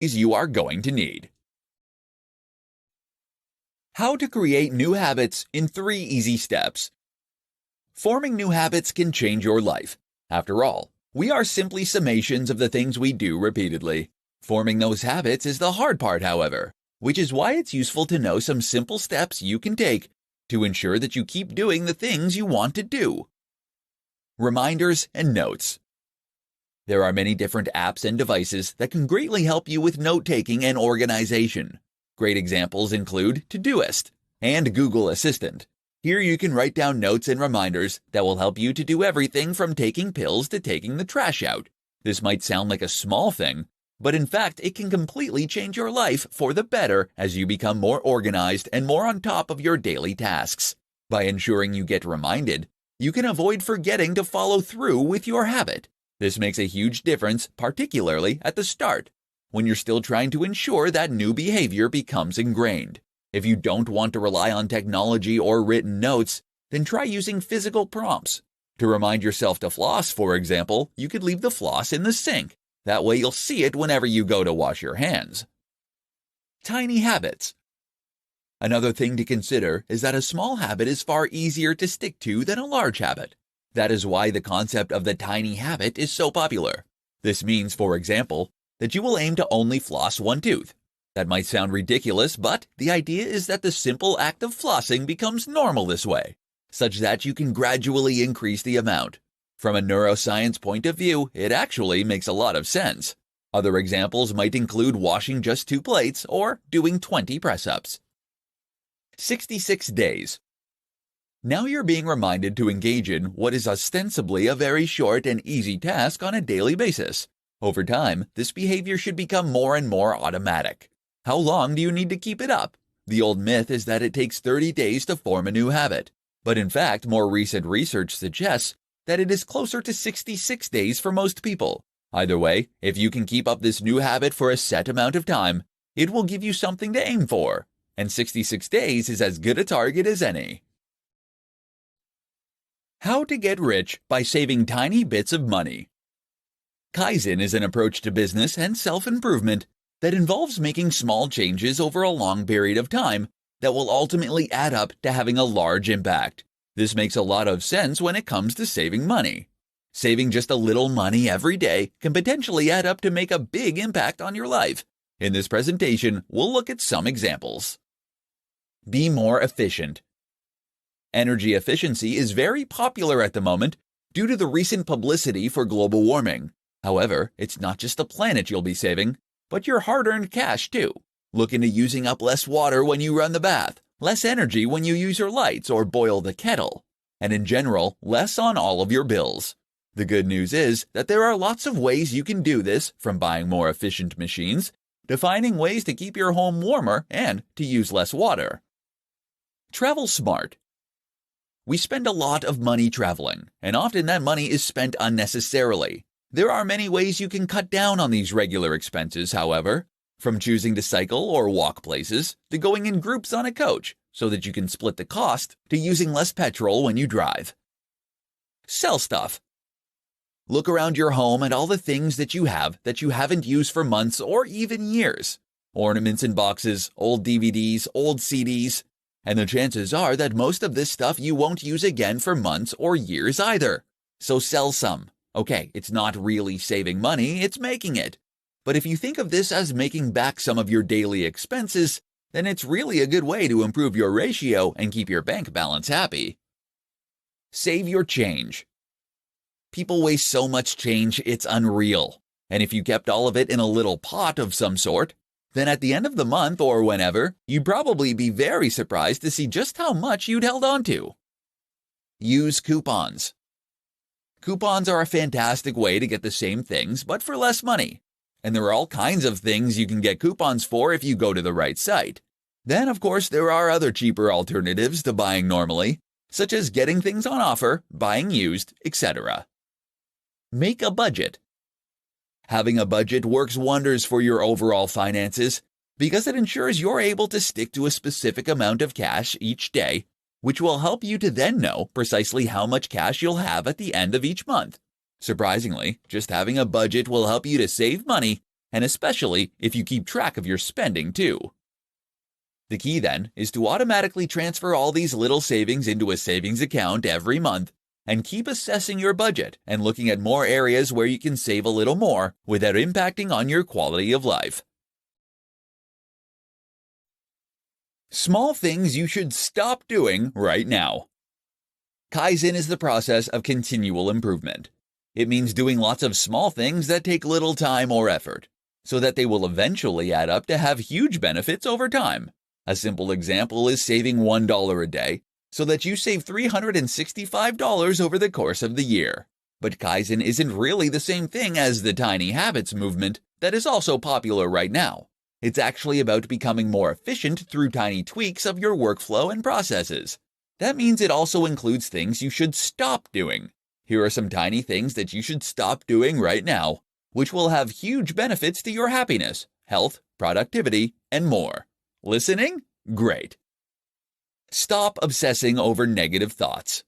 you are going to need. How to create new habits in 3 easy steps. Forming new habits can change your life. After all, we are simply summations of the things we do repeatedly. Forming those habits is the hard part, however, which is why it's useful to know some simple steps you can take to ensure that you keep doing the things you want to do. Reminders and notes. There are many different apps and devices that can greatly help you with note-taking and organization. Great examples include Todoist and Google Assistant. Here you can write down notes and reminders that will help you to do everything from taking pills to taking the trash out. This might sound like a small thing, but in fact it can completely change your life for the better as you become more organized and more on top of your daily tasks. By ensuring you get reminded, you can avoid forgetting to follow through with your habit. This makes a huge difference, particularly at the start, when you're still trying to ensure that new behavior becomes ingrained. If you don't want to rely on technology or written notes, then try using physical prompts. To remind yourself to floss, for example, you could leave the floss in the sink. That way you'll see it whenever you go to wash your hands. Tiny habits. Another thing to consider is that a small habit is far easier to stick to than a large habit. That is why the concept of the tiny habit is so popular. This means, for example, that you will aim to only floss one tooth. That might sound ridiculous, but the idea is that the simple act of flossing becomes normal this way, such that you can gradually increase the amount. From a neuroscience point of view, it actually makes a lot of sense. Other examples might include washing just 2 plates or doing 20 press-ups. 66 days. Now you're being reminded to engage in what is ostensibly a very short and easy task on a daily basis. Over time, this behavior should become more and more automatic. How long do you need to keep it up? The old myth is that it takes 30 days to form a new habit. But in fact, more recent research suggests that it is closer to 66 days for most people. Either way, if you can keep up this new habit for a set amount of time, it will give you something to aim for. And 66 days is as good a target as any. How to get rich by saving tiny bits of money. Kaizen is an approach to business and self-improvement that involves making small changes over a long period of time that will ultimately add up to having a large impact. This makes a lot of sense when it comes to saving money. Saving just a little money every day can potentially add up to make a big impact on your life. In this presentation, we'll look at some examples. Be more efficient. Energy efficiency is very popular at the moment due to the recent publicity for global warming. However, it's not just the planet you'll be saving, but your hard-earned cash too. Look into using up less water when you run the bath, less energy when you use your lights or boil the kettle, and in general, less on all of your bills. The good news is that there are lots of ways you can do this, from buying more efficient machines to finding ways to keep your home warmer and to use less water. Travel smart. We spend a lot of money traveling, and often that money is spent unnecessarily. There are many ways you can cut down on these regular expenses, however, from choosing to cycle or walk places to going in groups on a coach so that you can split the cost to using less petrol when you drive. Sell stuff. Look around your home at all the things that you have that you haven't used for months or even years. Ornaments in boxes, old DVDs, old CDs. And the chances are that most of this stuff you won't use again for months or years either. So sell some. Okay, it's not really saving money, it's making it. But if you think of this as making back some of your daily expenses, then it's really a good way to improve your ratio and keep your bank balance happy. Save your change. People waste so much change, it's unreal. And if you kept all of it in a little pot of some sort, then at the end of the month or whenever, you'd probably be very surprised to see just how much you'd held on to. Use coupons. Coupons are a fantastic way to get the same things, but for less money. And there are all kinds of things you can get coupons for if you go to the right site. Then, of course, there are other cheaper alternatives to buying normally, such as getting things on offer, buying used, etc. Make a budget. Having a budget works wonders for your overall finances because it ensures you're able to stick to a specific amount of cash each day, which will help you to then know precisely how much cash you'll have at the end of each month. Surprisingly, just having a budget will help you to save money and especially if you keep track of your spending too. The key then is to automatically transfer all these little savings into a savings account every month and keep assessing your budget and looking at more areas where you can save a little more without impacting on your quality of life. Small things you should stop doing right now. Kaizen is the process of continual improvement. It means doing lots of small things that take little time or effort, so that they will eventually add up to have huge benefits over time. A simple example is saving $1 a day, so that you save $365 over the course of the year. But Kaizen isn't really the same thing as the tiny habits movement that is also popular right now. It's actually about becoming more efficient through tiny tweaks of your workflow and processes. That means it also includes things you should stop doing. Here are some tiny things that you should stop doing right now, which will have huge benefits to your happiness, health, productivity, and more. Listening? Great. Stop obsessing over negative thoughts.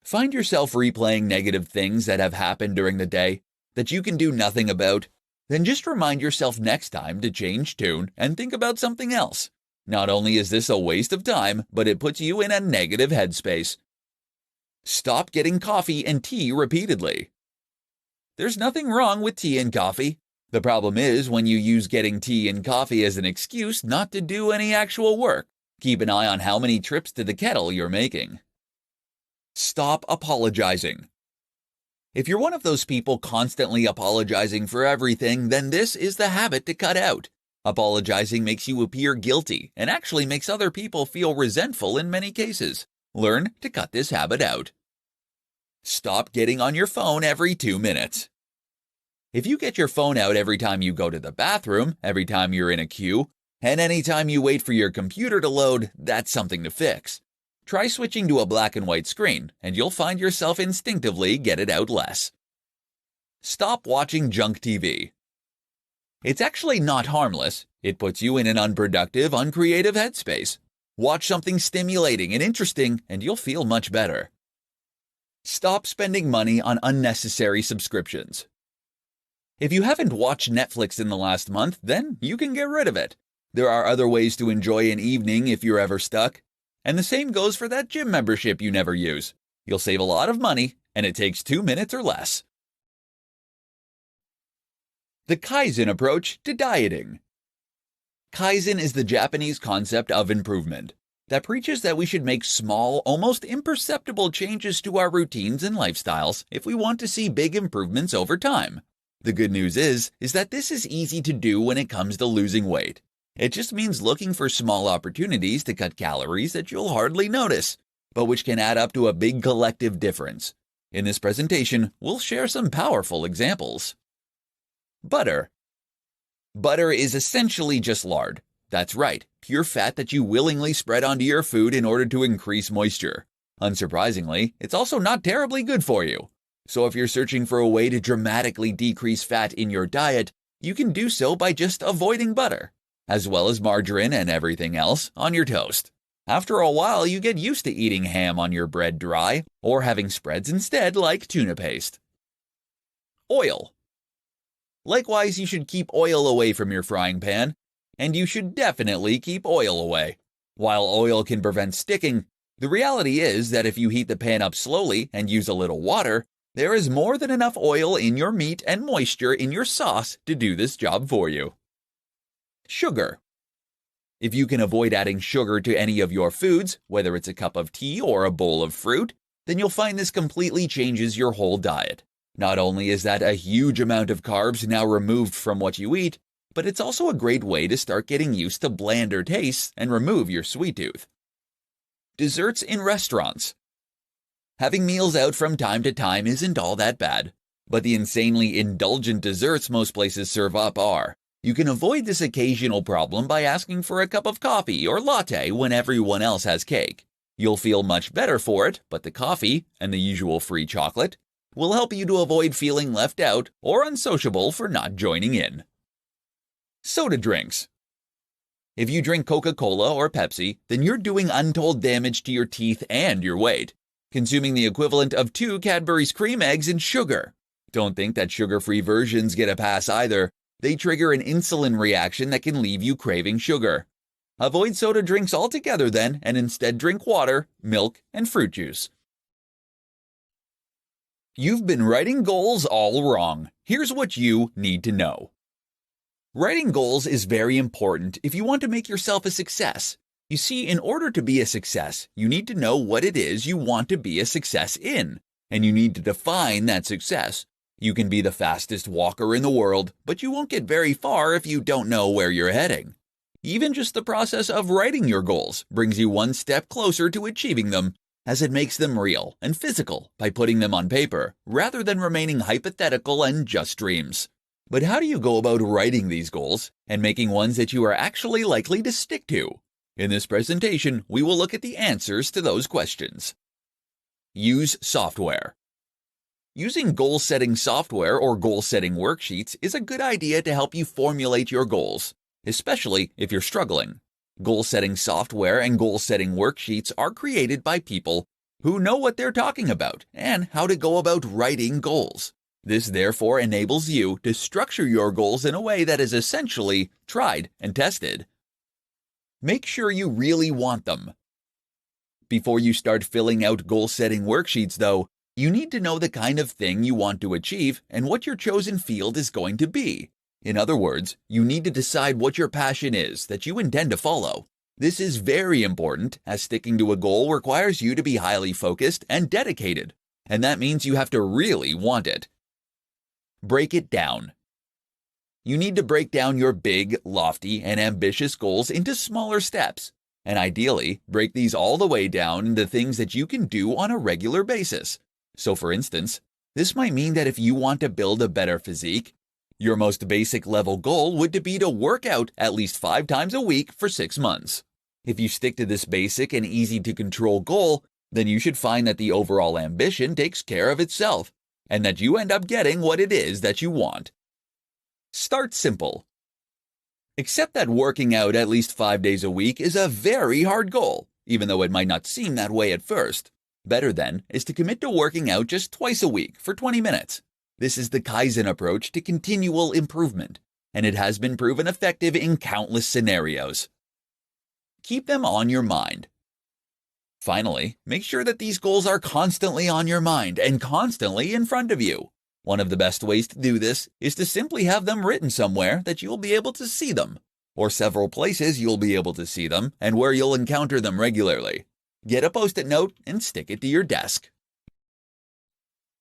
Find yourself replaying negative things that have happened during the day that you can do nothing about. Then just remind yourself next time to change tune and think about something else. Not only is this a waste of time, but it puts you in a negative headspace. Stop getting coffee and tea repeatedly. There's nothing wrong with tea and coffee. The problem is when you use getting tea and coffee as an excuse not to do any actual work. Keep an eye on how many trips to the kettle you're making. Stop apologizing. If you're one of those people constantly apologizing for everything, then this is the habit to cut out. Apologizing makes you appear guilty and actually makes other people feel resentful in many cases. Learn to cut this habit out. Stop getting on your phone every 2 minutes. If you get your phone out every time you go to the bathroom, every time you're in a queue, and any time you wait for your computer to load, that's something to fix. Try switching to a black and white screen, and you'll find yourself instinctively get it out less. Stop watching junk TV. It's actually not harmless. It puts you in an unproductive, uncreative headspace. Watch something stimulating and interesting, and you'll feel much better. Stop spending money on unnecessary subscriptions. If you haven't watched Netflix in the last month, then you can get rid of it. There are other ways to enjoy an evening if you're ever stuck. And the same goes for that gym membership you never use. You'll save a lot of money, and it takes 2 minutes or less. The Kaizen approach to dieting. Kaizen is the Japanese concept of improvement that preaches that we should make small, almost imperceptible changes to our routines and lifestyles if we want to see big improvements over time. The good news is that this is easy to do when it comes to losing weight. It just means looking for small opportunities to cut calories that you'll hardly notice, but which can add up to a big collective difference. In this presentation, we'll share some powerful examples. Butter. Butter is essentially just lard. That's right, pure fat that you willingly spread onto your food in order to increase moisture. Unsurprisingly, it's also not terribly good for you. So if you're searching for a way to dramatically decrease fat in your diet, you can do so by just avoiding butter, as well as margarine and everything else on your toast. After a while, you get used to eating ham on your bread dry, or having spreads instead like tuna paste. Oil. Likewise, you should keep oil away from your frying pan, and you should definitely keep oil away. While oil can prevent sticking, the reality is that if you heat the pan up slowly and use a little water, there is more than enough oil in your meat and moisture in your sauce to do this job for you. Sugar. If you can avoid adding sugar to any of your foods, whether it's a cup of tea or a bowl of fruit, then you'll find this completely changes your whole diet. Not only is that a huge amount of carbs now removed from what you eat, but it's also a great way to start getting used to blander tastes and remove your sweet tooth. Desserts in restaurants. Having meals out from time to time isn't all that bad, but the insanely indulgent desserts most places serve up are. You can avoid this occasional problem by asking for a cup of coffee or latte when everyone else has cake. You'll feel much better for it, but the coffee, and the usual free chocolate, will help you to avoid feeling left out or unsociable for not joining in. Soda drinks. If you drink Coca-Cola or Pepsi, then you're doing untold damage to your teeth and your weight, consuming the equivalent of 2 Cadbury's cream eggs in sugar. Don't think that sugar-free versions get a pass either. They trigger an insulin reaction that can leave you craving sugar. Avoid soda drinks altogether then, and instead drink water, milk, and fruit juice. You've been writing goals all wrong. Here's what you need to know. Writing goals is very important if you want to make yourself a success. You see, in order to be a success, you need to know what it is you want to be a success in, and you need to define that success. You can be the fastest walker in the world, but you won't get very far if you don't know where you're heading. Even just the process of writing your goals brings you one step closer to achieving them, as it makes them real and physical by putting them on paper, rather than remaining hypothetical and just dreams. But how do you go about writing these goals and making ones that you are actually likely to stick to? In this presentation, we will look at the answers to those questions. Use software. Using goal-setting software or goal-setting worksheets is a good idea to help you formulate your goals, especially if you're struggling. Goal-setting software and goal-setting worksheets are created by people who know what they're talking about and how to go about writing goals. This therefore enables you to structure your goals in a way that is essentially tried and tested. Make sure you really want them. Before you start filling out goal-setting worksheets, though, you need to know the kind of thing you want to achieve and what your chosen field is going to be. In other words, you need to decide what your passion is that you intend to follow. This is very important, as sticking to a goal requires you to be highly focused and dedicated, and that means you have to really want it. Break it down. You need to break down your big, lofty, and ambitious goals into smaller steps, and ideally, break these all the way down into things that you can do on a regular basis. So for instance, this might mean that if you want to build a better physique, your most basic level goal would be to work out at least 5 times a week for 6 months. If you stick to this basic and easy to control goal, then you should find that the overall ambition takes care of itself, and that you end up getting what it is that you want. Start simple. Accept that working out at least 5 days a week is a very hard goal, even though it might not seem that way at first. Better then is to commit to working out just twice a week for 20 minutes. This is the Kaizen approach to continual improvement, and it has been proven effective in countless scenarios. Keep them on your mind. Finally, make sure that these goals are constantly on your mind and constantly in front of you. One of the best ways to do this is to simply have them written somewhere that you'll be able to see them, or several places you'll be able to see them and where you'll encounter them regularly. Get a Post-it note and stick it to your desk.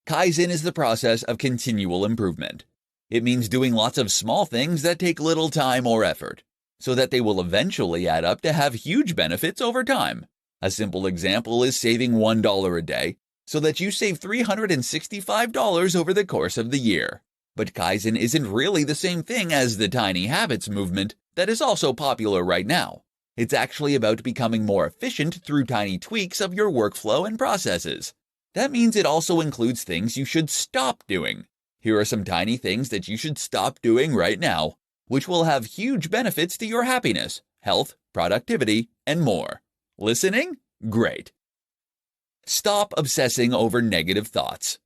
Kaizen is the process of continual improvement. It means doing lots of small things that take little time or effort, so that they will eventually add up to have huge benefits over time. A simple example is saving $1 a day, so that you save $365 over the course of the year. But Kaizen isn't really the same thing as the tiny habits movement that is also popular right now. It's actually about becoming more efficient through tiny tweaks of your workflow and processes. That means it also includes things you should stop doing. Here are some tiny things that you should stop doing right now, which will have huge benefits to your happiness, health, productivity, and more. Listening? Great. Stop obsessing over negative thoughts.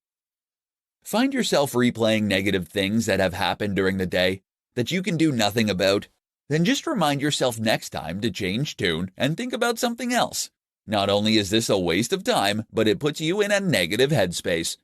Find yourself replaying negative things that have happened during the day that you can do nothing about. Then just remind yourself next time to change tune and think about something else. Not only is this a waste of time, but it puts you in a negative headspace,